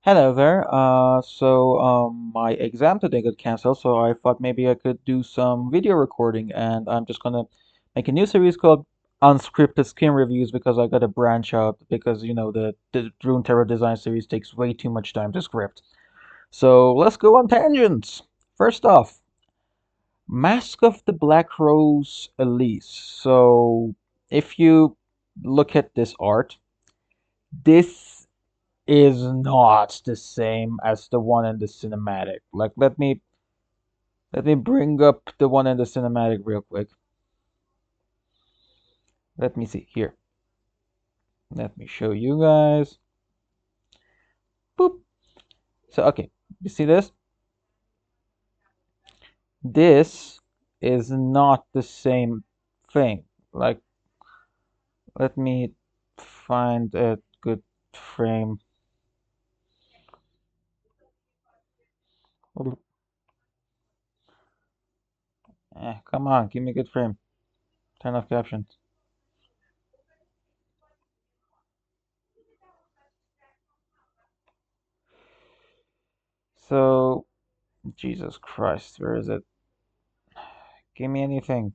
Hello there. My exam today got canceled, so I thought maybe I could do some video recording, and I'm just gonna make a new series called Unscripted Skin Reviews because I gotta branch out because the Rune Terror design series takes way too much time to script. So let's go on tangents. First off, Mask of the Black Rose Elise. So if you look at this art, this is not the same as the one in the cinematic. Like let me bring up the one in the cinematic real quick. Let me see here. Let me show you guys. Boop. So okay, you see this? This is not the same thing. Like let me find a good frame. Come on, give me a good frame. Turn off captions. So Jesus Christ, where is it? Give me anything.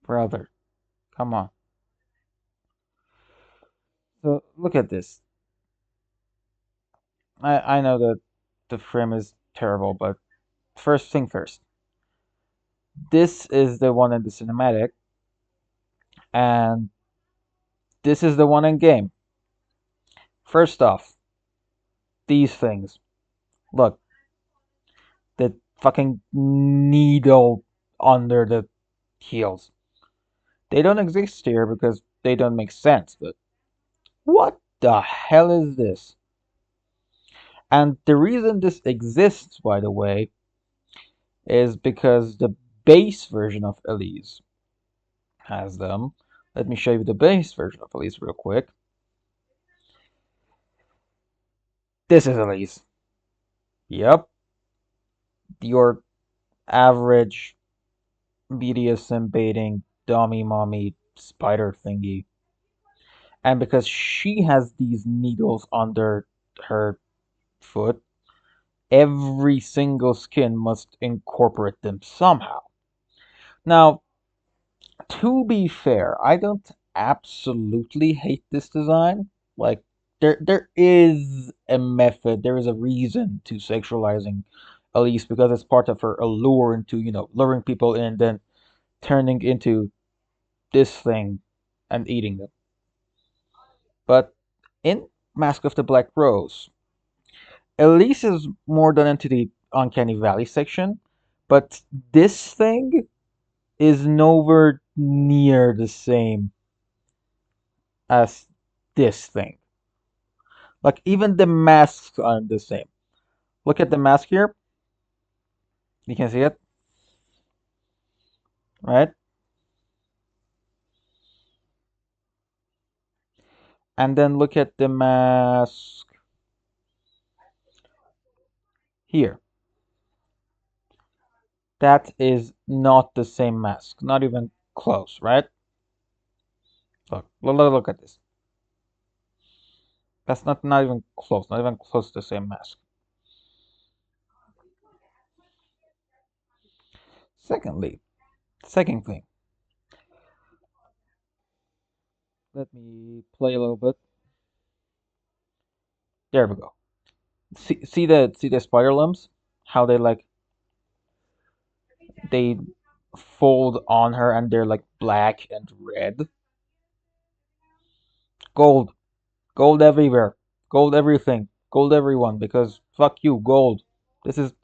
Brother, come on. So look at this. I know that the frame is terrible, but first thing first. This is the one in the cinematic, and this is the one in game. First off, these things. Look, the fucking needle under the heels. They don't exist here because they don't make sense, but what the hell is this? And the reason this exists, by the way, is because the base version of Elise has them. Let me show you the base version of Elise real quick. This is Elise. Yep, your average BDSM baiting dummy mommy spider thingy. And because she has these needles under her foot, every single skin must incorporate them somehow. Now, to be fair, I don't absolutely hate this design. Like there is a method, there is a reason to sexualizing Elise because it's part of her allure into, luring people in, then turning into this thing and eating them. But in Mask of the Black Rose, Elise is more done into the Uncanny Valley section, but this thing is nowhere near the same as this thing. Like even the masks aren't the same. Look at the mask here. You can see it, right? And then look at the mask here. That is not the same mask. Not even close, right? Look at this. That's not even close. Not even close to the same mask. Secondly, second thing. Let me play a little bit. There we go. See the spider limbs? How they fold on her and they're like black and red. Gold. Gold everywhere. Gold everything. Gold everyone because fuck you, gold. This is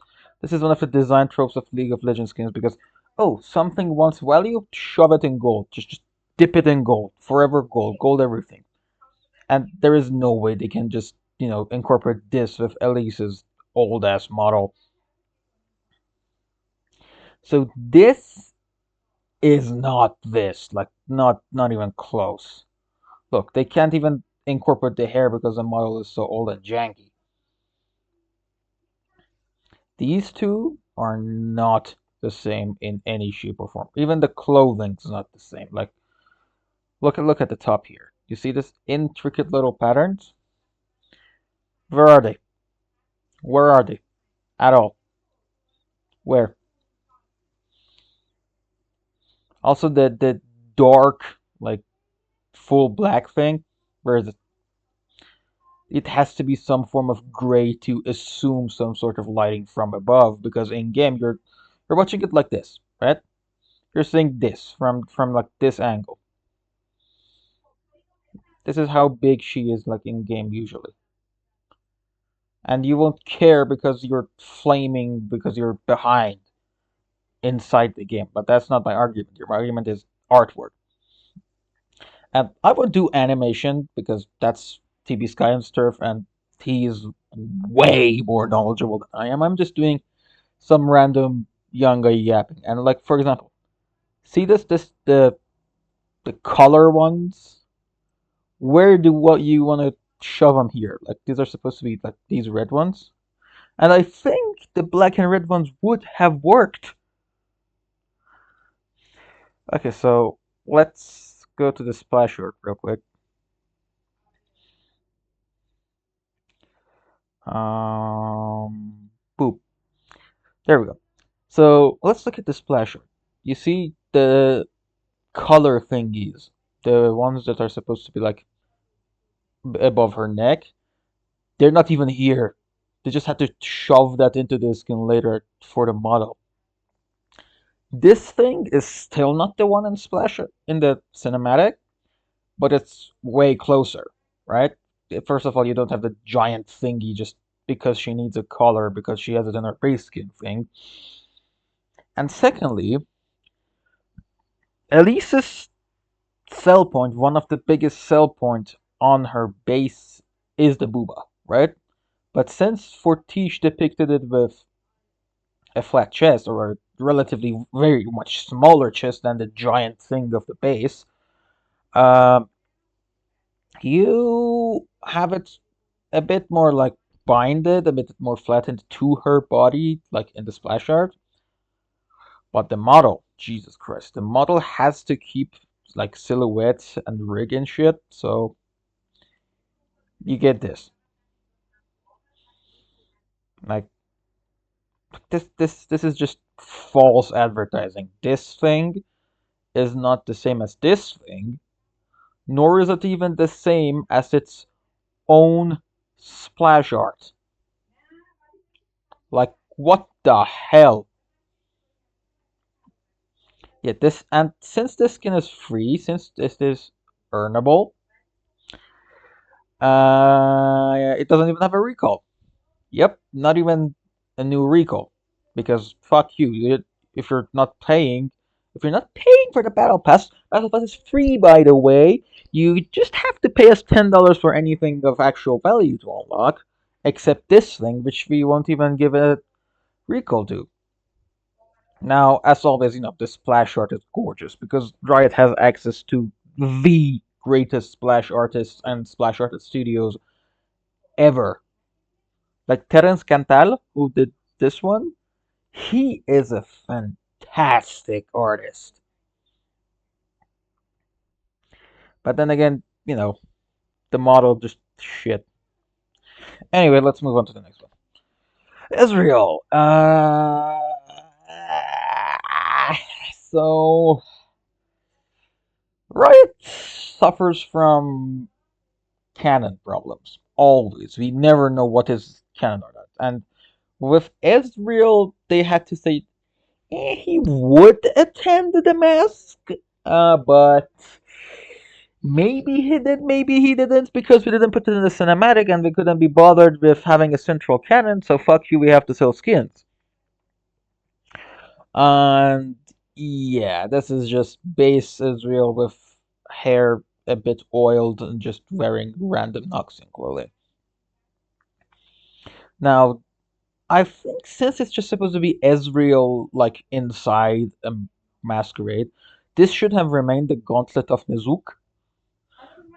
this is one of the design tropes of League of Legends skins because oh, something wants value, shove it in gold. Just dip it in gold. Forever gold. Gold everything. And there is no way they can just, incorporate this with Elise's old ass model. So this is not this. Like not even close. Look, they can't even incorporate the hair because the model is so old and janky. These two are not the same in any shape or form. Even the clothing's not the same. Like look at the top here. You see this intricate little patterns? Where are they? Where are they? At all? Where? Also the dark, like full black thing, where is it? It has to be some form of gray to assume some sort of lighting from above, because in game you're watching it like this, right? You're seeing this from like this angle. This is how big she is like in game usually. And you won't care because you're flaming because you're behind inside the game. But that's not my argument. Your argument is artwork. And I would do animation because that's TB Sky's turf, and he is way more knowledgeable than I am. I'm just doing some random young guy yapping. And like for example, see this the color ones. Where do what you want to shove them here? Like these are supposed to be like these red ones, and I think the black and red ones would have worked. Okay, so let's go to the splash art real quick. Boop. There we go. So let's look at the splash art. You see the color thingies, the ones that are supposed to be like above her neck. They're not even here. They just had to shove that into the skin later for the model. This thing is still not the one in Splash in the cinematic, but it's way closer, right? First of all, you don't have the giant thingy just because she needs a collar because she has it in her base skin thing. And secondly, Elise's sell point, one of the biggest sell points on her base is the booba, right? But since Fortiche depicted it with a flat chest or a relatively very much smaller chest than the giant thing of the base, um, you have it a bit more like binded, a bit more flattened to her body, like in the splash art. But the model, Jesus Christ, the model has to keep like silhouette and rig and shit. So you get this, like this is just false advertising. This thing is not the same as this thing, nor is it even the same as its own splash art. Like what the hell? Yeah, this and since this skin is free, since this is earnable, it doesn't even have a recall. Yep, not even a new recall, because fuck you. If you're not paying, if you're not paying for the battle pass is free by the way. You just have to pay us $10 for anything of actual value to unlock, except this thing, which we won't even give a recall to. Now, as always, the splash art is gorgeous because Riot has access to the greatest splash artists and splash artist studios ever. Like Terence Cantal, who did this one, he is a fantastic artist. But then again, the model just shit. Anyway, let's move on to the next one. Israel. So Riot suffers from canon problems. Always. We never know what is canon or not. And with Ezreal, they had to say he would attend the mask, but maybe he did, maybe he didn't, because we didn't put it in the cinematic and we couldn't be bothered with having a central canon, so fuck you, we have to sell skins. And yeah, this is just base Israel with hair a bit oiled and just wearing random Noxian clothing. Now, I think since it's just supposed to be Ezreal, like inside a masquerade, this should have remained the Gauntlet of Nizuk.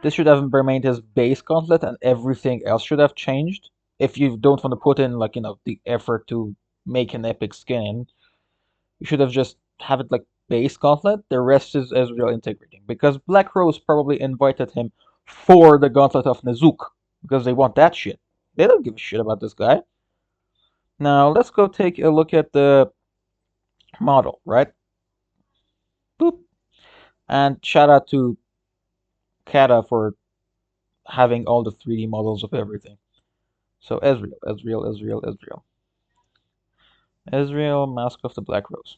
This should have remained his base gauntlet, and everything else should have changed. If you don't want to put in like the effort to make an epic skin, you should have just have it like base gauntlet. The rest is Ezreal integrating because Black Rose probably invited him for the Gauntlet of Nezuk because they want that shit. They don't give a shit about this guy. Now let's go take a look at the model, right? Boop. And shout out to Kata for having all the 3D models of everything. So Ezreal, Mask of the Black Rose.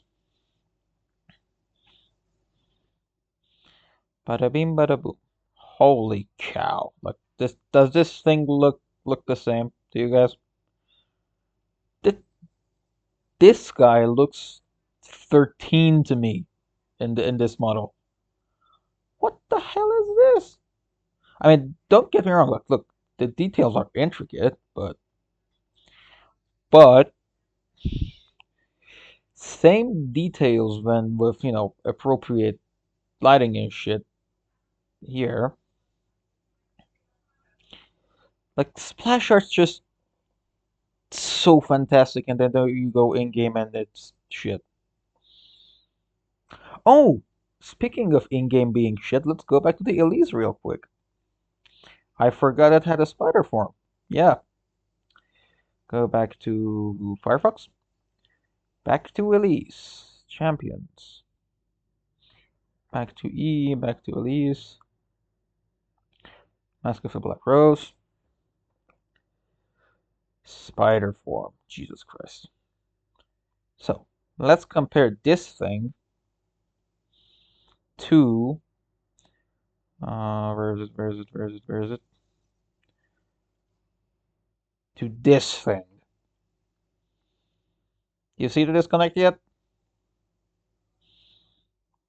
Bada bing, bada boom. Holy cow! Like this, does this thing look the same to you guys? Th- This guy looks 13 to me in this model. What the hell is this? I mean, don't get me wrong. Look, the details are intricate, but same details when with appropriate lighting and shit here. Like splash art's just so fantastic, and then you go in game and it's shit. Oh, speaking of in game being shit, let's go back to the Elise real quick. I forgot it had a spider form. Yeah, go back to Firefox. Back to Elise. Champions. Back to E. Back to Elise. Mask of the Black Rose. Spider form. Jesus Christ. So, let's compare this thing to where is it? To this thing. You see the disconnect yet?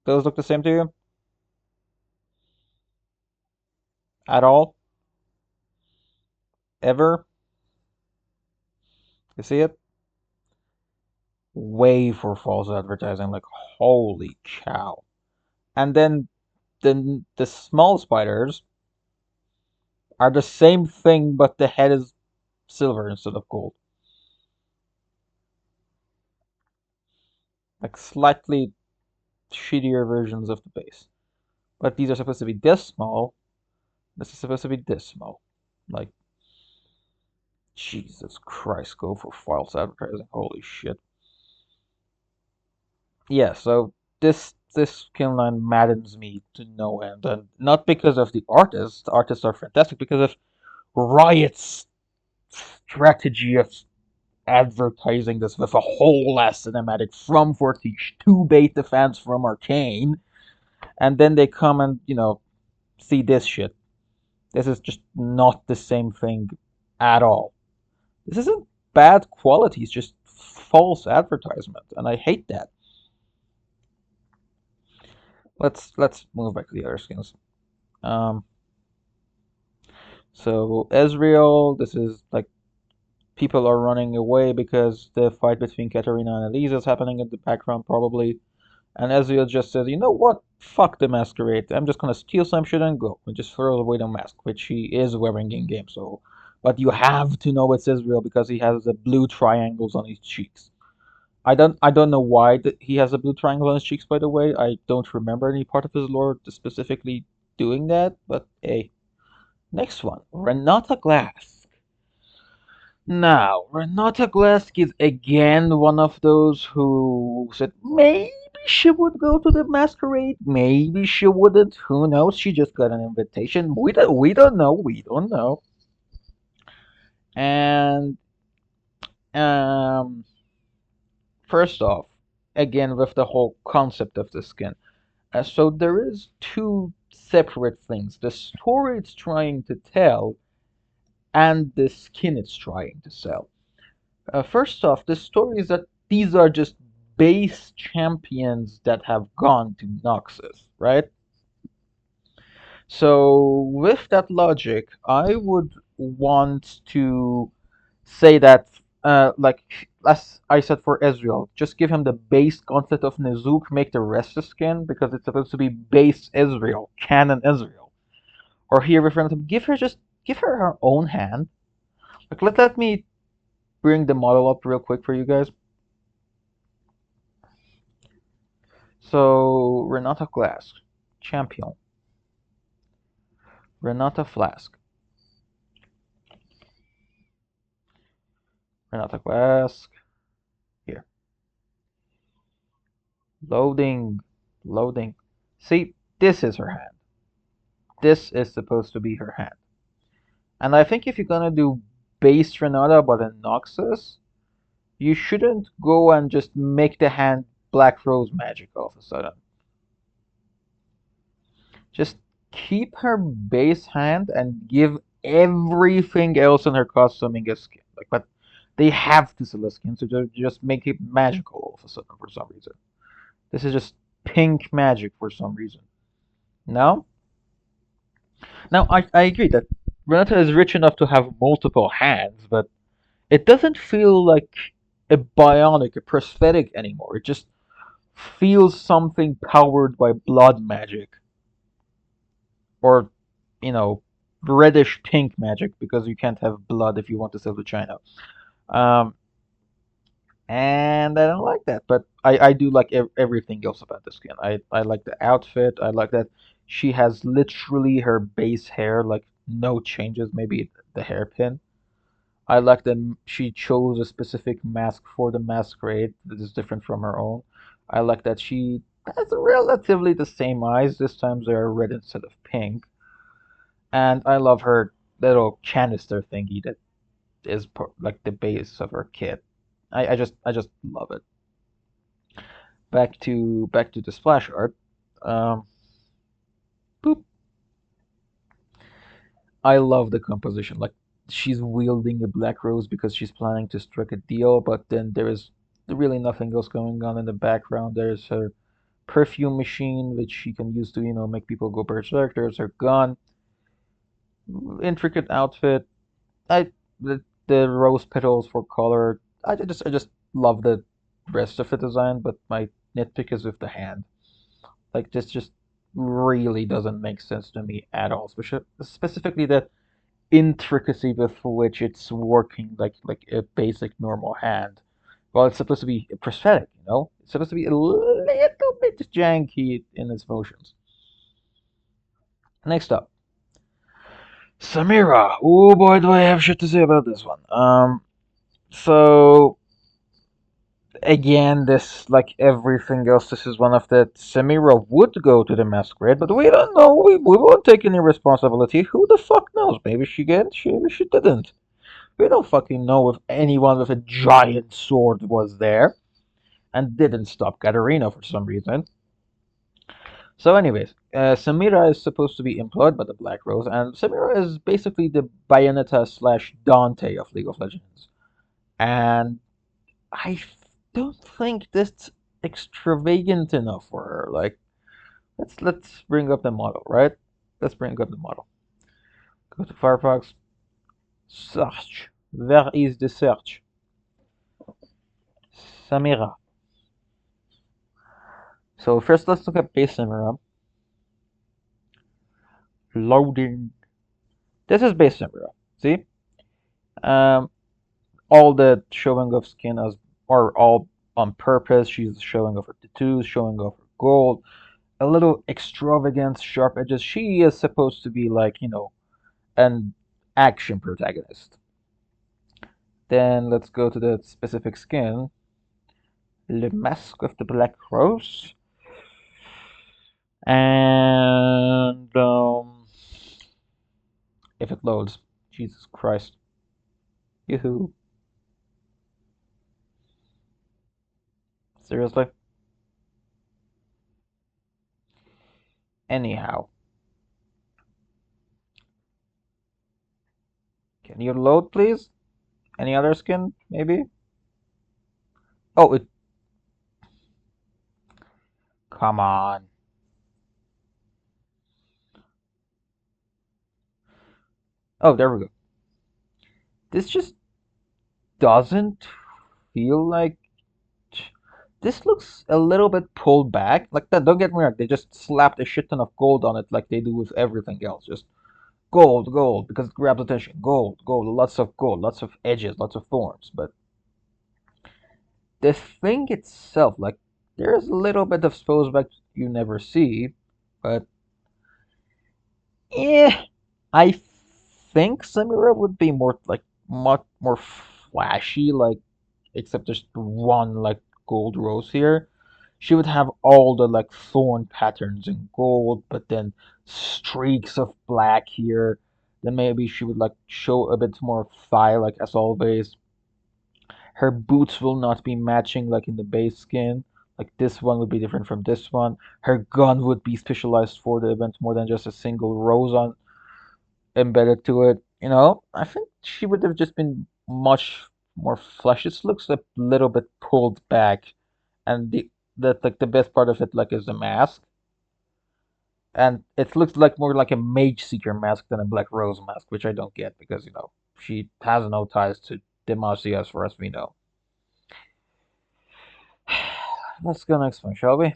Those look the same to you? At all? Ever? You see it? Way for false advertising, like holy cow. And then the small spiders are the same thing, but the head is silver instead of gold. Like slightly shittier versions of the base. But these are supposed to be this small. This is supposed to be this small. Like, Jesus Christ, go for false advertising. Holy shit. Yeah, so this skin line maddens me to no end. And not because of the artists. The artists are fantastic, because of Riot's strategy of advertising this with a whole ass cinematic from Fortiche to bait the fans from Arcane, and then they come and see this shit. This is just not the same thing at all. This isn't bad quality. It's just false advertisement, and I hate that. Let's move back to the other skins. Um, so Ezreal, this is like people are running away because the fight between Katarina and Elise is happening in the background probably. And Ezreal just says, you know what? Fuck the masquerade. I'm just gonna steal some shit and go. And just throws away the mask, which he is wearing in game. So, but you have to know it's Ezreal because he has the blue triangles on his cheeks. I don't know why he has a blue triangle on his cheeks. By the way, I don't remember any part of his lore specifically doing that. But hey, next one, Renata Glass. Now, Renata Glask is again one of those who said maybe she would go to the masquerade, maybe she wouldn't. Who knows? She just got an invitation. We don't know. We don't know. And um, first off, again with the whole concept of the skin. So there is two separate things: the story it's trying to tell, and the skin it's trying to sell. First off, the story is that these are just base champions that have gone to Noxus, right? So, with that logic, I would want to say that, like as I said for Ezreal, just give him the base gauntlet of Nezuk, make the rest a skin because it's supposed to be base Ezreal, canon Ezreal. Or here, with Renata, give her her own hand. Like let me bring the model up real quick for you guys. So Renata Glass, champion. Renata Flask. Renata Flask. Here. Loading. Loading. See, this is her hand. This is supposed to be her hand. And I think if you're gonna do base Renata but in Noxus, you shouldn't go and just make the hand Black Rose magic all of a sudden. Just keep her base hand and give everything else in her costuming a skin. Like, but they have to sell a skin, so just make it magical all of a sudden for some reason. This is just pink magic for some reason. No? Now, I agree that Renata is rich enough to have multiple hands, but it doesn't feel like a bionic, a prosthetic anymore. It just feels something powered by blood magic. Or, you know, reddish pink magic, because you can't have blood if you want to sell to China. Um, and I don't like that, but I do like everything else about the skin. I like the outfit. I like that she has literally her base hair, like no changes, maybe the hairpin. I like that she chose a specific mask for the masquerade that is different from her own. I like that she has relatively the same eyes. This time they're red instead of pink. And I love her little canister thingy that is like the base of her kit. I just love it. Back to the splash art. Um, boop. I love the composition. Like, she's wielding a black rose because she's planning to strike a deal, but then there is really nothing else going on in the background. There's her perfume machine, which she can use to, make people go berserk. There's her gun, intricate outfit. I the rose petals for color. I just love the rest of the design, but my nitpick is with the hand. Like, this just really doesn't make sense to me at all. Specifically the intricacy with which it's working, like a basic normal hand. Well, it's supposed to be a prosthetic. It's supposed to be a little bit janky in its motions. Next up, Samira. Oh boy, do I have shit to say about this one. So again, this, like everything else, this is one of the Samira would go to the masquerade, but we don't know. We won't take any responsibility. Who the fuck knows? Maybe she did. Maybe she didn't. We don't fucking know if anyone with a giant sword was there and didn't stop Katarina for some reason. So, anyways, Samira is supposed to be employed by the Black Rose, and Samira is basically the Bayonetta slash Dante of League of Legends. And I don't think this extravagant enough for her. Like, let's bring up the model, right? Let's bring up the model. Go to Firefox. Search. Where is the search? Samira. So first, let's look at base Samira. Loading. This is base Samira. See? Um, all the showing of skin are all on purpose. She's showing off her tattoos, showing off her gold, a little extravagant, sharp edges. She is supposed to be like, an action protagonist. Then let's go to the specific skin. Le Mask of the Black Rose. And if it loads, Jesus Christ. Yoo-hoo. Seriously? Anyhow. Can you load, please? Any other skin, maybe? Oh, it. Come on. Oh, there we go. This just doesn't feel like. This looks a little bit pulled back. Like that, don't get me wrong. They just slapped a shit ton of gold on it like they do with everything else. Just gold, gold, because it grabs attention. Gold, gold, gold, lots of edges, lots of thorns. But the thing itself, like, there's a little bit of spose back you never see, but yeah. I think Samira would be more like much more flashy, like except there's one like gold rose here. She would have all the like thorn patterns in gold, but then streaks of black here. Then maybe she would like show a bit more thigh, like as always. Her boots will not be matching like in the base skin. Like this one would be different from this one. Her gun would be specialized for the event more than just a single rose on embedded to it. I think she would have just been much more flesh. It looks a little bit pulled back, and the best part of it like is the mask, and it looks like more like a mage seeker mask than a black rose mask, which I don't get because she has no ties to Demacia as far as we know. Let's go next one, shall we?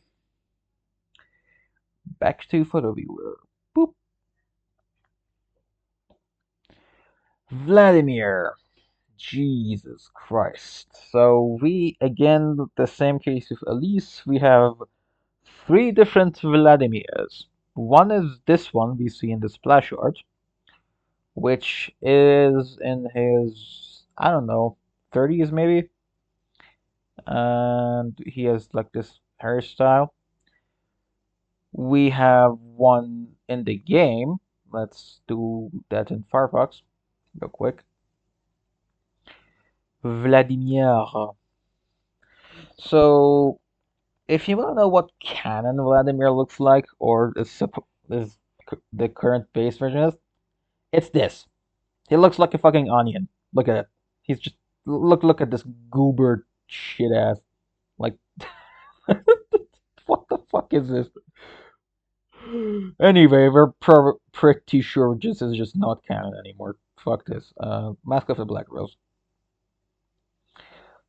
Back to photo viewer. Boop. Vladimir. Jesus Christ. So we again the same case with Elise. We have three different Vladimirs. One is this one we see in the splash art, which is in his I don't know 30s maybe, and he has like this hairstyle. We have one in the game. Let's do that in Firefox real quick. Vladimir. So if you want to know what canon Vladimir looks like, or is the current base version is, it's this. He looks like a fucking onion. Look at it. He's just look at this goober shit ass. Like what the fuck is this? Anyway, we're pretty sure this is just not canon anymore. Fuck this. Mask of the Black Rose.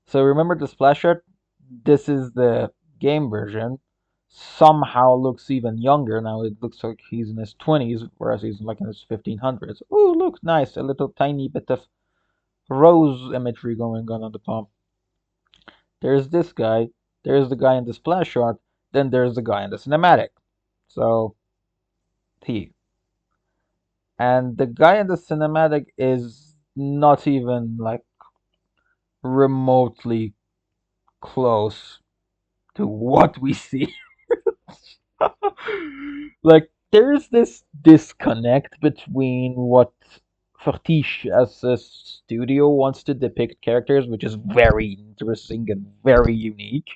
So remember the splash art? This is the game version. Somehow looks even younger now. It looks like he's in his 20s, whereas he's like in his 1500s. Oh, look, nice. A little tiny bit of rose imagery going on the palm. There's this guy. There's the guy in the splash art. Then there's the guy in the cinematic. So, he. And the guy in the cinematic is not even like remotely close to what we see. Like there's this disconnect between what Fortiche as a studio wants to depict characters, which is very interesting and very unique,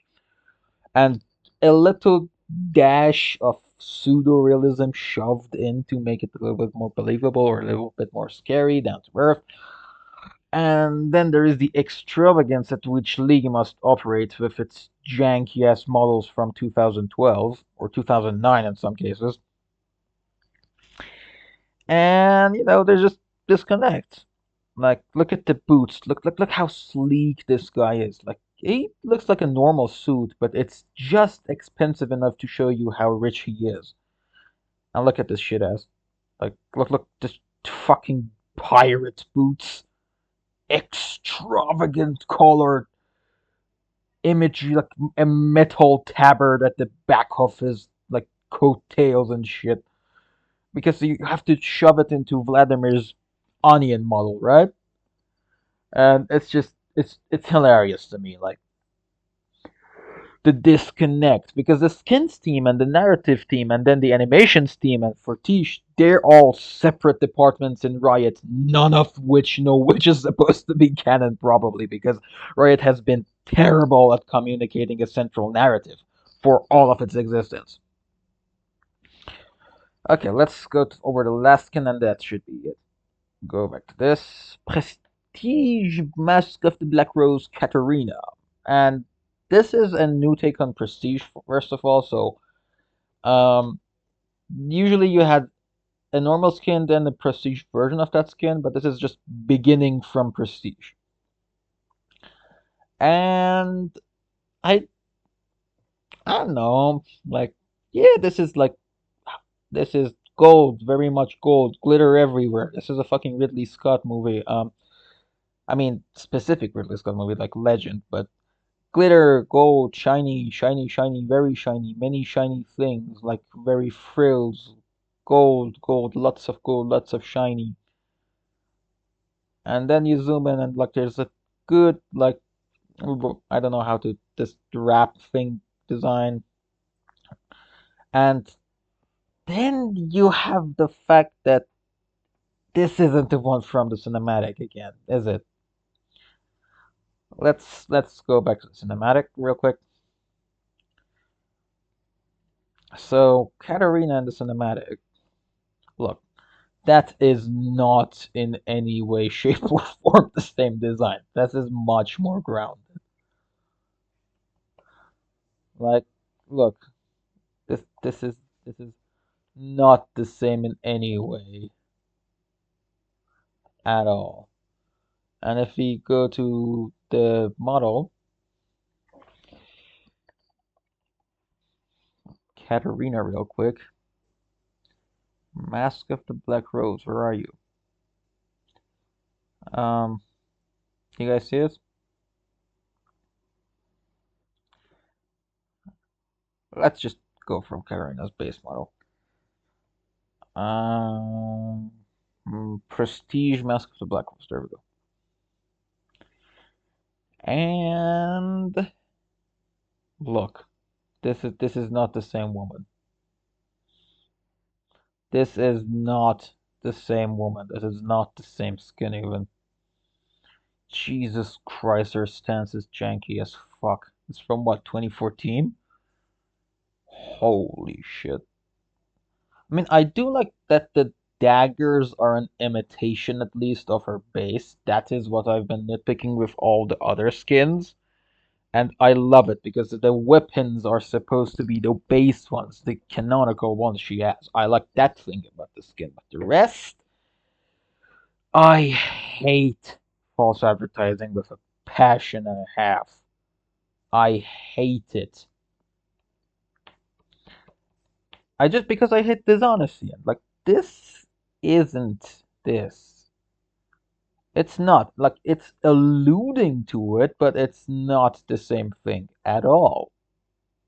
and a little dash of pseudo realism shoved in to make it a little bit more believable or a little bit more scary, down to earth. And then there is the extravagance at which League must operate with its janky ass models from 2012 or 2009 in some cases. And there's just disconnect. Like, look at the boots. Look how sleek this guy is. Like, he looks like a normal suit, but it's just expensive enough to show you how rich he is. And look at this shit ass. Like, look, this fucking pirate boots. Extravagant colored imagery, like a metal tabard at the back of his like coattails and shit. Because you have to shove it into Vladimir's onion model, right? And it's hilarious to me, like the disconnect because the skins team and the narrative team and then the animations team and Fortiche, they're all separate departments in Riot, none of which know which is supposed to be canon probably because Riot has been terrible at communicating a central narrative for all of its existence. Okay, let's go over the last skin and that should be it. Go back to this. Prestige Mask of the Black Rose Katarina. And this is a new take on Prestige, first of all. So, um, usually you had a normal skin, then a Prestige version of that skin, but this is just beginning from Prestige. And I, I don't know, like, yeah, this is gold, very much gold, glitter everywhere. This is a fucking Ridley Scott movie. I mean, specific Ridley Scott movie, like Legend, but glitter, gold, shiny, shiny, shiny, very shiny, many shiny things, like very frills, gold, gold, lots of shiny. And then you zoom in and like there's a good like I don't know how to this wrap thing design. And then you have the fact that this isn't the one from the cinematic again, is it? Let's go back to the cinematic real quick. So Katarina in the cinematic, look, that is not in any way, shape, or form the same design. That is much more grounded. Like, look, this is not the same in any way at all. And if we go to the model, Katarina, real quick, Mask of the Black Rose, where are you? Um, you guys see this? Let's just go from Katarina's base model. Um, Prestige Mask of the Black Rose. There we go. And look, this is not the same woman. This is not the same woman. This is not the same skin even. Jesus Christ, her stance is janky as fuck. It's from what, 2014? Holy shit. I mean, I do like that the daggers are an imitation at least of her base. That is what I've been nitpicking with all the other skins. And I love it because the weapons are supposed to be the base ones, the canonical ones she has. I like that thing about the skin, but the rest, I hate false advertising with a passion and a half. I hate it. I just because I hate dishonesty. And like this isn't this. It's not. Like it's alluding to it, but it's not the same thing at all.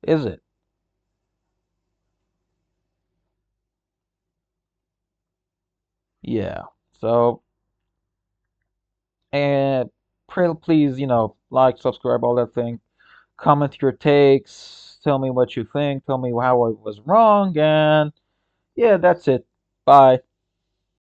Is it? Yeah. So and pray please, like, subscribe, all that thing. Comment your takes, tell me what you think, tell me how I was wrong, and yeah, that's it. Bye.